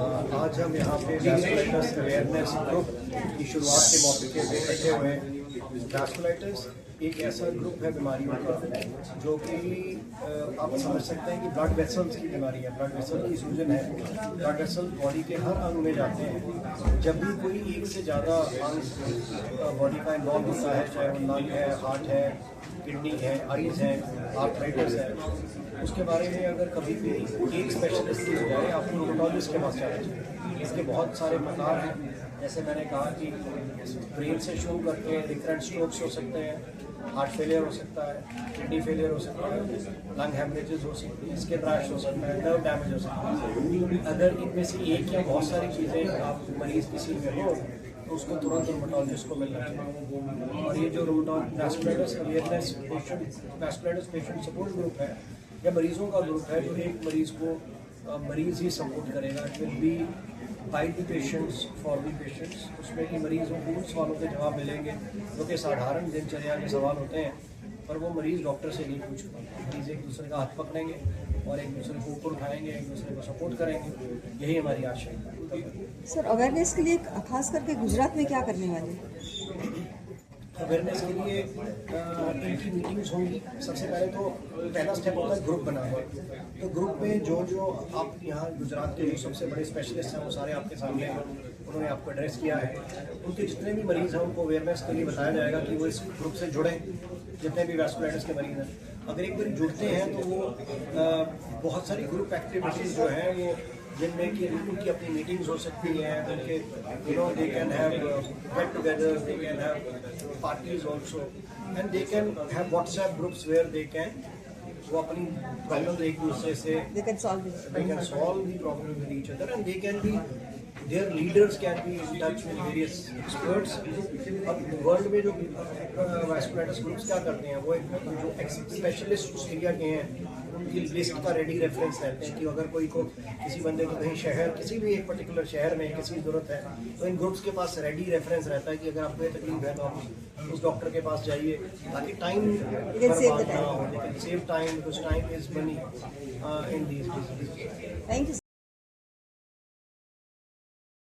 आज हम यहाँ पे वैस्कुलाइटिस अवेयरनेस ग्रुप की शुरुआत के मौके पे इकट्ठे हुए हैं। वैस्कुलाइटिस एक ऐसा ग्रुप है बीमारियों का जो कि आप समझ सकते हैं कि ब्लड वेसल्स की बीमारी है, ब्लड वेसल की सूजन है। ब्लड वेसल बॉडी के हर अंग में जाते हैं। जब भी कोई एक से ज़्यादा अंग बॉडी का इन्वॉल्व होता है, चाहे वो लंग है, हार्ट है, किडनी है, आईज है, आर्थराइटिस है, उसके बारे में अगर कभी भी एक स्पेशलिस्ट की बजाय आपको रूमेटोलॉजिस्ट के पास जाना चाहिए। इसके बहुत सारे प्रकार हैं। जैसे मैंने कहा कि ब्रेन से शुरू करके डिफरेंट स्ट्रोक्स हो सकते हैं, हार्ट फेलियर हो सकता है, किडनी फेलियर हो सकता है, लंग हेमरेजेस हो सकती है, स्किन रैश हो सकता है, नर्व डैमेज हो सकता है। अगर इनमें से एक या बहुत सारी चीज़ें आप मरीज़ किसी में हो तो उसको तुरंत रूमेटोलॉजिस्ट को मिलना चाहिए। और ये जो vasculitis awareness vasculitis patient support group है या मरीजों का ग्रुप है, जो एक मरीज़ को मरीज़ ही सपोर्ट करेगा। It will be by the patients for the patients. उसमें कि मरीजों को उन सवालों के जवाब मिलेंगे जो कि साधारण दिनचर्या के सवाल होते हैं, पर वो मरीज़ डॉक्टर से नहीं पूछ पाते। मरीज़ एक दूसरे का हाथ पकड़ेंगे और एक दूसरे को ऊपर उठाएंगे, एक दूसरे को सपोर्ट करेंगे। यही हमारी आशा है। सर, अवेयरनेस के लिए खास करके गुजरात में क्या करने वाले हैं? अवेयरनेस के लिए इनकी मीटिंग्स होंगी। सबसे पहले तो पहला स्टेप होता है ग्रुप बनाना। तो ग्रुप में जो आप यहाँ गुजरात के जो सबसे बड़े स्पेशलिस्ट हैं वो सारे आपके सामने हैं। उन्होंने आपको एड्रेस किया है। उनके जितने भी मरीज़ हैं उनको अवेयरनेस के लिए बताया जाएगा कि वो इस ग्रुप से जुड़ें, जितने भी वैस्कुलाइटिस के मरीज़ हैं। अगर एक बार जुड़ते हैं तो वो बहुत सारी ग्रुप एक्टिविटीज़ जो हैं वो जिनमें कि उनकी अपनी मीटिंग्स हो सकती हैं, उनके they can have get together, they can have parties also, and they can have WhatsApp groups where they can वो अपनी प्रॉब्लम एक दूसरे से They can solve it. they can solve the problem with each other, and they can be their leaders can be in touch with various experts. अब world में जो vasculitis groups क्या करते हैं, वो जो स्पेशलिस्ट उस एरिया के हैं उनकी लिस्ट का रेडी रेफरेंस रहते हैं कि अगर कोई को किसी बंदे को कहीं शहर, किसी भी एक पर्टिकुलर शहर में किसी ज़रूरत है तो इन ग्रुप्स के पास रेडी रेफरेंस रहता है कि अगर आपको ये तकलीफ है तो आप उस डॉक्टर के पास जाइए, ताकि time save time, because time is money in these. Thank you.